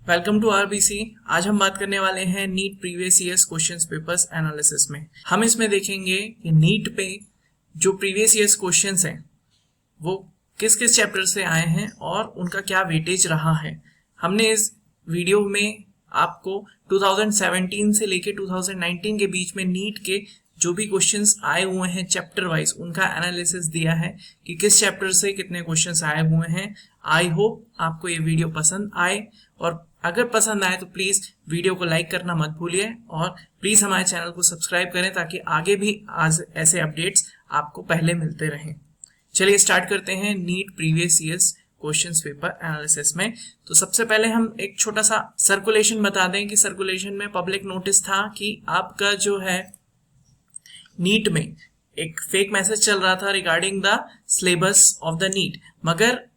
Welcome to RBC. आज हम बात करने वाले हैं NEET previous years questions papers analysis में। हम इसमें देखेंगे कि नीट पे जो प्रीवियस ईयर्स क्वेश्चंस हैं वो किस किस चैप्टर से आए हैं और उनका क्या वेटेज रहा है। हमने इस वीडियो में आपको 2017 से लेके 2019 के बीच में नीट के जो भी क्वेश्चंस आए हुए हैं चैप्टर वाइज उनका एनालिसिस दिया है कि किस चैप्टर से कितने क्वेश्चंस आए हुए हैं। आई होप आपको ये वीडियो पसंद आए, और अगर पसंद आए तो प्लीज वीडियो को लाइक करना मत भूलिए और प्लीज हमारे चैनल को सब्सक्राइब करें ताकि आगे भी आज ऐसे अपडेट्स आपको पहले मिलते रहें। चलिए स्टार्ट करते हैं NEET previous years questions paper analysis में। तो सबसे पहले हम एक छोटा सा सर्कुलेशन बता दें कि सर्कुलेशन में पब्लिक नोटिस था कि आपका जो है नीट में एक फेक मैसेज चल रहा था regarding the syllabus of the NEET, मगर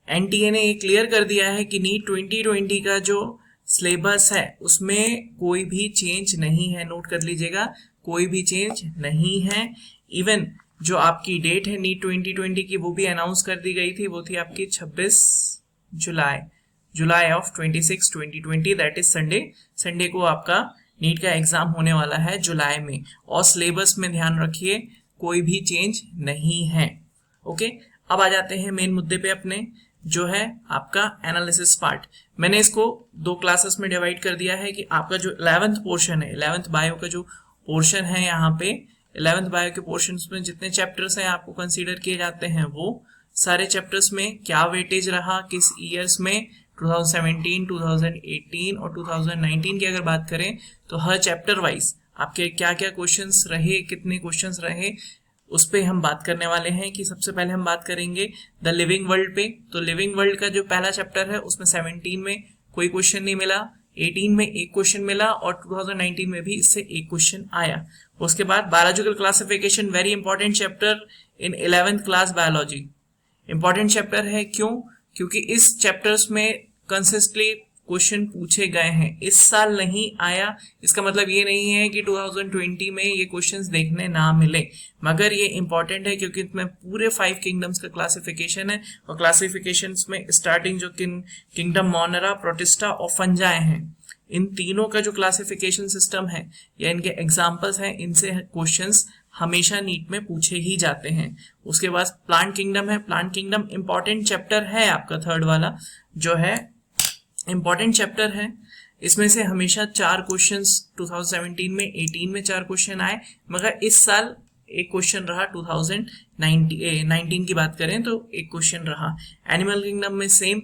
एनटीए ने ये क्लियर कर दिया है कि नीट 2020 का जो सिलेबस है उसमें कोई भी चेंज नहीं है। नोट कर लीजिएगा, कोई भी चेंज नहीं है। इवन जो आपकी डेट है नीट 2020 की वो भी अनाउंस कर दी गई थी, वो थी आपकी 26 July of 26 2020, that is Sunday को आपका नीट का एग्जाम होने वाला है जुलाई में। और सिलेबस में ध्यान रखिए कोई भी चेंज नहीं है। ओके, अब आ जाते हैं मेन मुद्दे पे अपने, जो है आपका एनालिसिस पार्ट। मैंने इसको दो क्लासेस में डिवाइड कर दिया है कि आपका जो 11th पोर्शन है, 11th बायो का जो पोर्शन है, यहाँ पे 11th बायो के पोर्शन में जितने चैप्टर्स हैं आपको कंसीडर किए जाते हैं वो सारे चैप्टर्स में क्या वेटेज रहा किस ईयर्स में, 2017, 2018 और 2019 की अगर बात करें तो हर चैप्टर वाइज आपके क्या क्या क्वेश्चंस रहे, कितने क्वेश्चंस रहे, उस पे हम बात करने वाले हैं। कि सबसे पहले हम बात करेंगे द लिविंग वर्ल्ड पे। तो लिविंग वर्ल्ड का जो पहला चैप्टर है उसमें 17 में कोई क्वेश्चन नहीं मिला, 18 में एक क्वेश्चन मिला और 2019 में भी इससे एक क्वेश्चन आया। उसके बाद biological classification, very important chapter in 11th class biology. Important chapter है क्यों? क्योंकि इस चैप्टर्स में कंसिस्टेंटली क्वेश्चन पूछे गए हैं। इस साल नहीं आया इसका मतलब ये नहीं है कि 2020 में ये क्वेश्चंस देखने ना मिले, मगर ये इंपॉर्टेंट है क्योंकि इसमें पूरे 5 किंगडम्स का क्लासिफिकेशन है और क्लासिफिकेशंस में स्टार्टिंग जो किंगडम मोनेरा, प्रोटिस्टा और फंजाई हैं, इन तीनों का जो क्लासिफिकेशन सिस्टम है या इनके एग्जाम्पल्स हैं, इनसे क्वेश्चंस हमेशा नीट में पूछे ही जाते हैं। उसके बाद प्लांट किंगडम है। प्लांट किंगडम इंपॉर्टेंट चैप्टर है, आपका थर्ड वाला जो है इंपॉर्टेंट चैप्टर है। इसमें से हमेशा 4 क्वेश्चंस 2017 में, 18 में 4 क्वेश्चन आए, मगर इस साल एक क्वेश्चन रहा। 2019 की बात करें तो एक क्वेश्चन रहा। एनिमल किंगडम में सेम,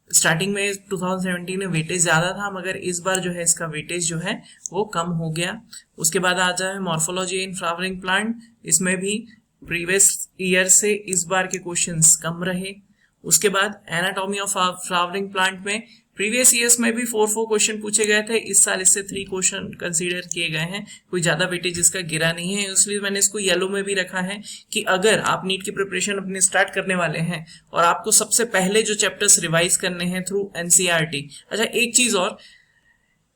स्टार्टिंग में 2017 में वेटेज ज्यादा था, मगर इस बार जो है इसका वेटेज जो है वो कम हो गया। उसके बाद आ जाए मॉर्फोलॉजी इन फ्लावरिंग प्लांट। इसमें भी प्रीवियस ईयर से इस बार के क्वेश्चंस कम रहे। उसके बाद एनाटॉमी ऑफ फ्लावरिंग प्लांट में प्रीवियस ईयर्स में भी 4 क्वेश्चन पूछे गए थे, इस साल इससे 3 क्वेश्चन कंसीडर किए गए हैं। कोई ज्यादा वेटेज इसका गिरा नहीं है, इसलिए मैंने इसको येलो में भी रखा है कि अगर आप नीट की प्रिपरेशन अपनी स्टार्ट करने वाले हैं और आपको सबसे पहले जो चैप्टर्स रिवाइज करने हैं थ्रू एनसीईआरटी। अच्छा, एक चीज और,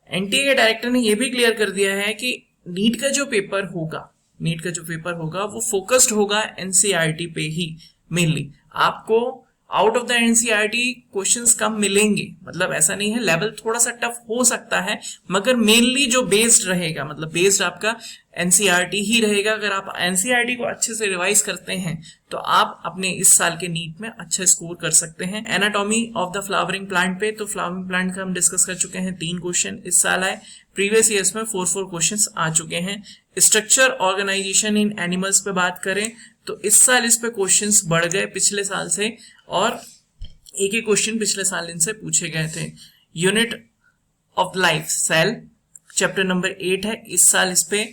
एनटीए के डायरेक्टर ने यह भी क्लियर कर दिया है कि नीट का जो पेपर होगा वो फोकस्ड होगा एनसीईआरटी पे ही मेनली। आपको out of the NCERT questions कम मिलेंगे, मतलब ऐसा नहीं है, लेवल थोड़ा सा टफ हो सकता है, मगर मेनली जो बेस्ड रहेगा, मतलब बेस्ड आपका एनसीईआरटी ही रहेगा। अगर आप एनसीईआरटी को अच्छे से रिवाइज करते हैं तो आप अपने इस साल के नीट में अच्छा स्कोर कर सकते हैं। Anatomy of the flowering plant पे, तो फ्लावरिंग प्लांट का हम डिस्कस कर चुके हैं, 3 क्वेश्चन इस साल आए। प्रीवियस ईयर्स में 4 क्वेश्चन आ चुके हैं। स्ट्रक्चर ऑर्गेनाइजेशन इन एनिमल्स पे बात करें तो इस साल इस पे क्वेश्चंस बढ़ गए पिछले साल से, और एक ही क्वेश्चन पिछले साल इनसे पूछे गए थे। Unit of life cell chapter number 8 है, इस साल इस पे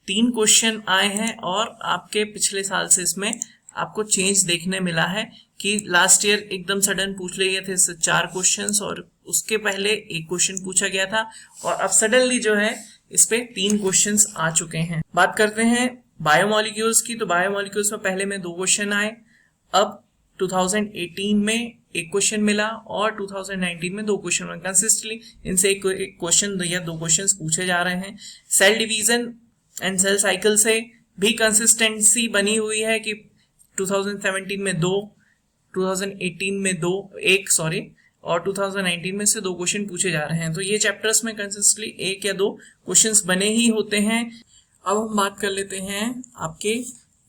3 क्वेश्चन आए हैं और आपके पिछले साल से इसमें आपको चेंज देखने मिला है कि लास्ट ईयर एकदम सडन पूछ लिए थे 4 क्वेश्चंस और उसके पहले एक क्वेश्चन पूछा गया था, और अब सडनली जो है इस पे 3 क्वेश्चंस आ चुके हैं। बात करते हैं बायोमोलिक्यूल्स की, तो बायोमोलिक्यूल्स में पहले में 2 क्वेश्चन आए, अब 2018 में एक क्वेश्चन मिला और 2019 में 2 क्वेश्चन मिले। कंसिस्टेंटली इनसे एक क्वेश्चन या 2 क्वेश्चन पूछे जा रहे हैं। Cell division and cell cycle से भी कंसिस्टेंसी बनी हुई है कि 2017 में 2, 2018 में 1 और 2019 में से 2 क्वेश्चन पूछे जा रहे हैं। तो ये चैप्टर्स में कंसिस्टेंटली 1 या 2 क्वेश्चंस बने ही होते हैं। अब हम बात कर लेते हैं आपके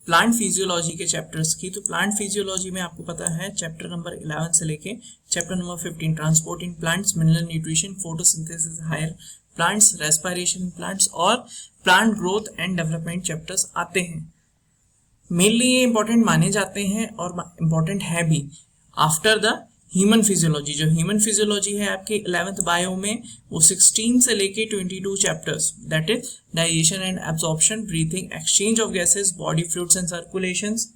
प्लांट फिजियोलॉजी के चैप्टर्स की। तो प्लांट फिजियोलॉजी में आपको पता है चैप्टर नंबर 11 से लेके chapter number 15 transport in plants, mineral nutrition, photosynthesis, higher plants, respiration plants और plant growth and development chapters आते हैं। मेनली ये इंपॉर्टेंट माने जाते हैं और इंपॉर्टेंट है भी। आफ्टर द ह्यूमन फिजियोलॉजी, जो ह्यूमन फिजियोलॉजी है आपके 11th बायो में, वो 16 से लेके 22 chapters, that is digestion and absorption, breathing, exchange of gases, body fluids and circulations,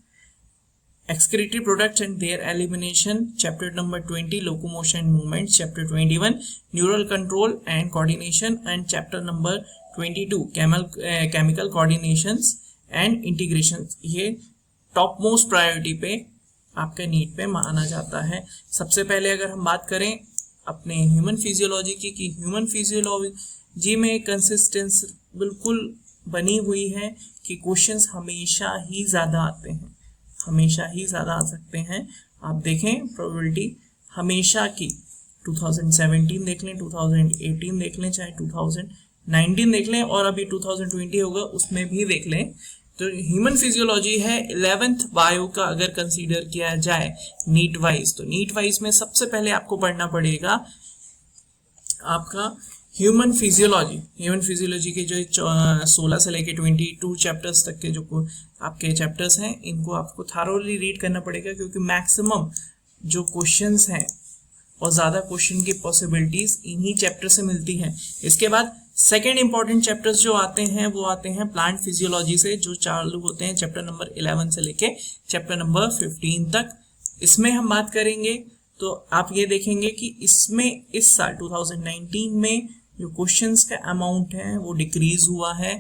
excretory products and their elimination, chapter number 20 locomotion and movements, chapter 21 neural control and coordination, and chapter number 22 chemical coordinations and integrations। ये top most priority पे आपके NEET पे माना जाता है। सबसे पहले अगर हम बात करें अपने ह्यूमन फिजियोलॉजी की, कि ह्यूमन फिजियोलॉजी में कंसिस्टेंसी बिल्कुल बनी हुई है कि क्वेश्चंस हमेशा ही ज़्यादा आते हैं, हमेशा ही ज़्यादा आ सकते हैं। आप देखें प्रोबेबिलिटी हमेशा की, 2017 देख लें, 2018 देख लें, चाहे 2019 देख लें, और अभी 2020 होगा उसमें भी देख लें। तो ह्यूमन फिजियोलॉजी है 11th बायो का अगर कंसीडर किया जाए नीट वाइज, तो नीट वाइज में सबसे पहले आपको पढ़ना पड़ेगा आपका ह्यूमन फिजियोलॉजी। ह्यूमन फिजियोलॉजी के जो 16 से लेके 22 चैप्टर्स तक के जो आपके चैप्टर्स हैं, इनको आपको थारोली रीड करना पड़ेगा, क्योंकि मैक्सिमम जो क्वेश्चंस हैं और ज़्यादा क्वेश्चन की पॉसिबिलिटीज इन्हीं चैप्टर से मिलती हैं। इसके बाद सेकेंड इंपॉर्टेंट चैप्टर्स जो आते हैं वो आते हैं प्लांट फिजियोलॉजी से, जो चालू होते हैं चैप्टर नंबर 11 से लेके चैप्टर नंबर 15 तक। इसमें हम बात करेंगे तो आप ये देखेंगे कि इसमें इस साल 2019 में जो क्वेश्चंस का अमाउंट है वो डिक्रीज हुआ है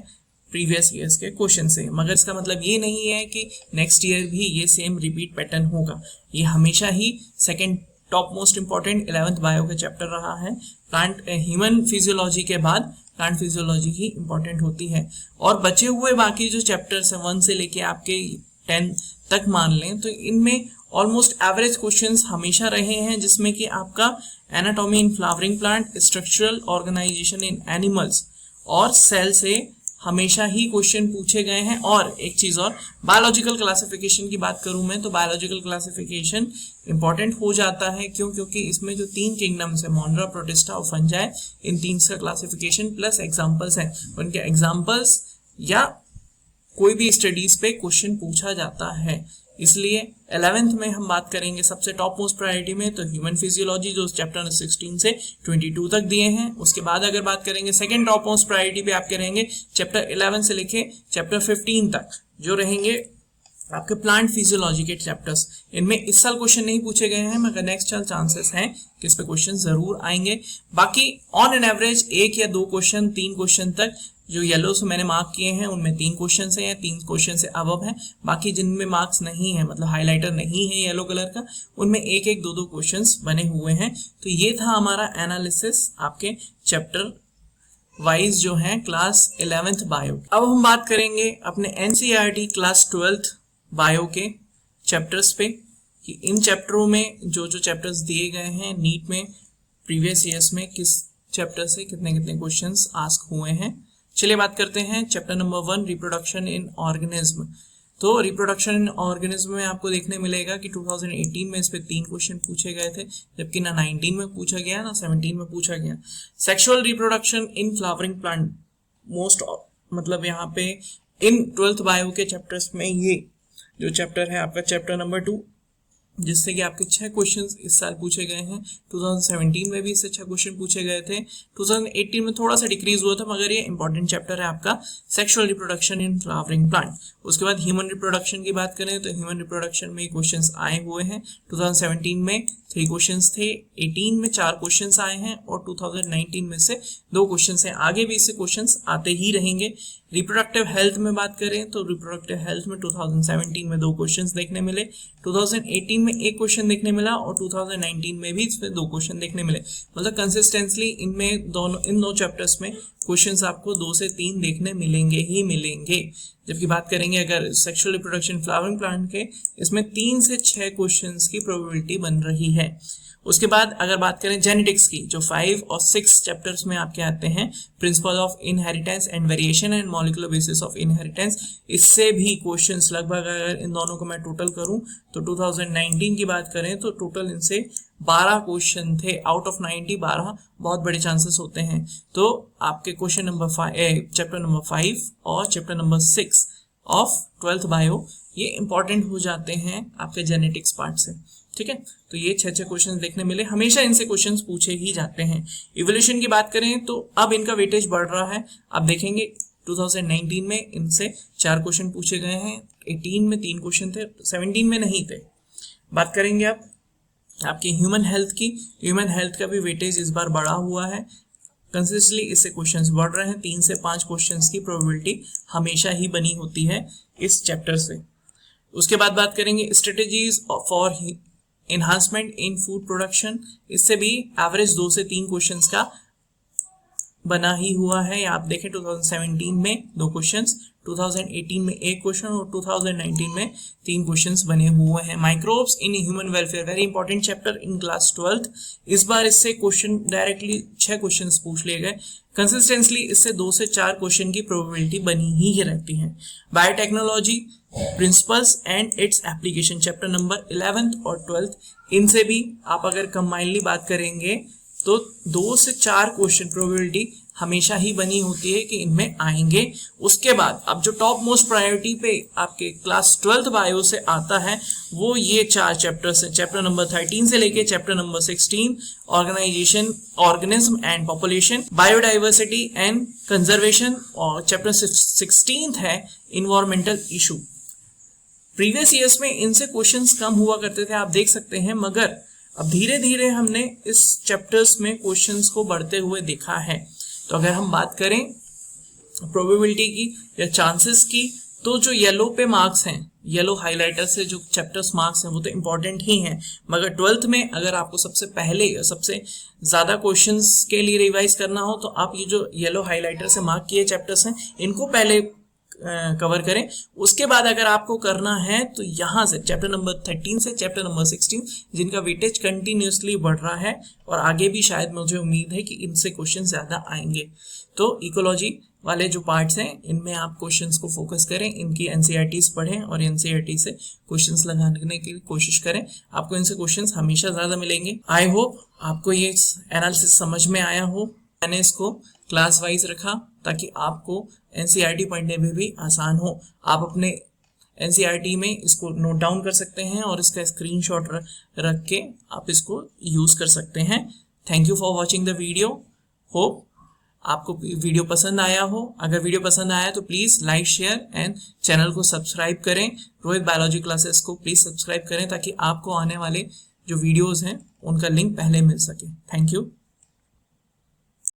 प्रीवियस ईयर्स के क्वेश्चन से, मगर इसका मतलब ये नहीं है कि नेक्स्ट ईयर भी ये सेम रिपीट पैटर्न होगा। ये हमेशा ही second top most important 11th bio का चैप्टर रहा है। प्लांट ह्यूमन फिजियोलॉजी के बाद प्लांट फिजियोलॉजी ही इंपॉर्टेंट होती है। और बचे हुए बाकी जो चैप्टर्स हैं 1 से लेके आपके 10 तक मान लें, तो इनमें ऑलमोस्ट एवरेज क्वेश्चंस हमेशा रहे हैं, जिसमें कि आपका anatomy in flowering plant, structural organisation in animals और सेल से हमेशा ही क्वेश्चन पूछे गए हैं। और एक चीज और, बायोलॉजिकल क्लासिफिकेशन की बात करूं मैं, तो बायोलॉजिकल क्लासिफिकेशन इंपॉर्टेंट हो जाता है। क्यों? क्योंकि इसमें जो 3 किंगडम्स है, मोनरा, प्रोटिस्टा और फंजाई, इन 3 का क्लासिफिकेशन प्लस एग्जाम्पल्स हैं, उनके एग्जाम्पल्स या कोई भी स्टडीज पे क्वेश्चन पूछा जाता है। इसलिए 11th में हम बात करेंगे सबसे टॉप मोस्ट प्रायोरिटी में, तो ह्यूमन फिजियोलॉजी जो चैप्टर 16 से 22 तक दिए हैं। उसके बाद अगर बात करेंगे सेकंड टॉप मोस्ट प्रायोरिटी पे आपके रहेंगे चैप्टर 11 से लेके चैप्टर 15 तक, जो रहेंगे आपके प्लांट फिजियोलॉजी के चैप्टर्स। इनमें इस साल क्वेश्चन नहीं पूछे गए हैं, मगर नेक्स्ट साल चांसेस हैं कि इस पे क्वेश्चन जरूर आएंगे। बाकी ऑन एन एवरेज 1 या 2 क्वेश्चन, 3 क्वेश्चन तक जो येलो से मैंने मार्क किए हैं उनमें 3 क्वेश्चन है या 3 क्वेश्चन से अबव है। बाकी जिनमें मार्क्स नहीं है, मतलब हाईलाइटर नहीं है येलो कलर का, उनमें 1-1, 2-2 क्वेश्चंस बने हुए हैं। तो ये था हमारा एनालिसिस आपके चैप्टर वाइज जो है क्लास 11th बायो। अब हम बात करेंगे अपने एनसीईआरटी क्लास 12th बायो के चैप्टर्स पे, कि इन चैप्टरों में जो चैप्टर्स दिए गए हैं नीट में प्रीवियस ईयर्स में किस चैप्टर से कितने क्वेश्चंस आस्क हुए हैं। चलिए बात करते हैं chapter number 1, reproduction in organism. तो रिप्रोडक्शन इन ऑर्गेनिज्म में आपको देखने मिलेगा कि 2018 में इस पे 3 क्वेश्चन पूछे गए थे, जबकि ना 19 में पूछा गया ना 17 में पूछा गया। Sexual reproduction in flowering plant most, मतलब यहाँ पे इन 12th बायो के चैप्टर्स में ये जो चैप्टर है आपका चैप्टर नंबर 2, जिससे कि आपके 6 क्वेश्चंस इस साल पूछे गए हैं। 2017 में भी इससे 6 क्वेश्चन पूछे गए थे। 2018 में थोड़ा सा डिक्रीज हुआ था, मगर ये इंपॉर्टेंट चैप्टर है आपका sexual reproduction in flowering plant. उसके बाद ह्यूमन रिप्रोडक्शन की बात करें तो ह्यूमन रिप्रोडक्शन में क्वेश्चंस आए हुए हैं। 2017 में 3 क्वेश्चंस थे, 18 में 4 क्वेश्चंस आए हैं और 2019 में से 2 क्वेश्चंस हैं। आगे भी इससे क्वेश्चंस आते ही रहेंगे। रिप्रोडक्टिव हेल्थ में बात करें तो रिप्रोडक्टिव हेल्थ में 2017 में 2 क्वेश्चंस देखने मिले, 2018 में 1 क्वेश्चन देखने मिला और 2019 में भी इसमें 2 क्वेश्चन देखने मिले। मतलब कंसिस्टेंटली इनमें इन 2 चैप्टर्स में क्वेश्चंस आपको 2 से 3 देखने मिलेंगे ही मिलेंगे। जबकि बात करेंगे अगर सेक्सुअल रिप्रोडक्शन फ्लावरिंग प्लांट के, इसमें 3 से 6 क्वेश्चंस की प्रोबेबिलिटी बन रही है। उसके बाद अगर बात करें जेनेटिक्स की, जो 5 और 6 चैप्टर्स में आपके आते हैं, principle of inheritance and variation and molecular basis of inheritance, इससे भी क्वेश्चंस लगभग, अगर इन दोनों को मैं टोटल करूं तो 2019 की बात करें तो टोटल इनसे 12 क्वेश्चन थे, आउट ऑफ 90 12 बहुत बड़े चांसेस होते हैं। तो आपके क्वेश्चन नंबर 5, चैप्टर नंबर 5 और chapter number 6 of 12th bio, ये इंपॉर्टेंट हो जाते हैं आपके जेनेटिक्स पार्ट से। ठीक है, तो ये 6 क्वेश्चन देखने मिले, हमेशा इनसे क्वेश्चंस पूछे ही जाते हैं। इवोल्यूशन की बात करें तो अब इनका वेटेज बढ़ रहा है। आप देखेंगे 2019 में इनसे 4 क्वेश्चन पूछे गए हैं, 18 में 3 क्वेश्चन थे, 17 में नहीं थे। बात करेंगे आप आपकी ह्यूमन हेल्थ की, ह्यूमन हेल्थ का भी वेटेज इस बार बढ़ा हुआ है, कंसिस्टेंटली इससे क्वेश्चंस बढ़ रहे हैं। 3 से 5 क्वेश्चंस की प्रोबेबिलिटी हमेशा ही बनी होती है इस चैप्टर से। उसके बाद बात करेंगे strategies for enhancement in food production, इससे भी एवरेज 2 से 3 क्वेश्चंस का बना ही हुआ है। आप देखें 2017 में 2 क्वेश्चंस, 2018 में 1 क्वेश्चन और 2019 में 3 क्वेश्चंस बने हुए हैं। Microbes in human welfare, very important chapter in class 12th, इस बार इससे क्वेश्चन डायरेक्टली 6 क्वेश्चंस पूछ लिए गए। कंसिस्टेंटली इससे 2 से 4 क्वेश्चन की प्रोबेबिलिटी बनी ही रहती है। Biotechnology principles and its application, chapter number 11th और 12th, इनसे भी आप अगर कंबाइनली बात करेंगे तो 2 से 4 क्वेश्चन प्रोबेबिलिटी हमेशा ही बनी होती है कि इनमें आएंगे। उसके बाद अब जो टॉप मोस्ट प्रायोरिटी पे आपके क्लास 12th बायो से आता है वो ये 4 चैप्टर्स हैं, चैप्टर नंबर 13 से लेके chapter number 16, organisation, organism and population, biodiversity and conservation, और चैप्टर 16 है इन्वायरमेंटल इशू। प्रीवियस ईयर्स में इनसे क्वेश्चंस कम हुआ करते थे, आप देख सकते हैं, मगर अब धीरे धीरे हमने इस चैप्टर्स में क्वेश्चंस को बढ़ते हुए देखा है। तो अगर हम बात करें प्रोबेबिलिटी की या चांसेस की, तो जो येलो पे मार्क्स हैं, येलो हाइलाइटर से जो चैप्टर्स मार्क्स हैं वो तो इंपॉर्टेंट ही हैं, मगर 12th में अगर आपको सबसे पहले या सबसे ज़्यादा क्वेश्चंस के लिए रिवाइज करना हो तो आप ये जो येलो हाइलाइटर से मार्क किए चैप्टर्स हैं इनको पहले कवर करें। उसके बाद अगर आपको करना है तो यहाँ से चैप्टर नंबर 13 से चैप्टर नंबर 16, जिनका वेटेज कंटिन्यूसली बढ़ रहा है और आगे भी शायद मुझे उम्मीद है कि इनसे क्वेश्चन ज़्यादा आएंगे। तो इकोलॉजी वाले जो पार्ट्स हैं इनमें आप क्वेश्चंस को फोकस करें, इनकी एनसीईआरटीज पढ़ें और एनसीईआरटी से क्वेश्चंस लगाने की कोशिश करें, आपको इनसे क्वेश्चंस हमेशा ज़्यादा मिलेंगे। आई होप आपको ये एनालिसिस समझ में आया हो। मैंने इसको क्लास वाइज रखा ताकि आपको एनसीईआरटी पढ़ने में भी आसान हो। आप अपने एनसीईआरटी में इसको नोट डाउन कर सकते हैं और इसका स्क्रीनशॉट रख के आप इसको यूज कर सकते हैं। Thank you for watching the video. Hope आपको वीडियो पसंद आया हो। अगर वीडियो पसंद आया तो please like, share and channel को सब्सक्राइब करें। रोहित बायोलॉजी क्लासेस को प्लीज़ सब्सक्राइब करें ताकि आपको आने वाले जो वीडियोज़ हैं उनका लिंक पहले मिल सके। Thank you.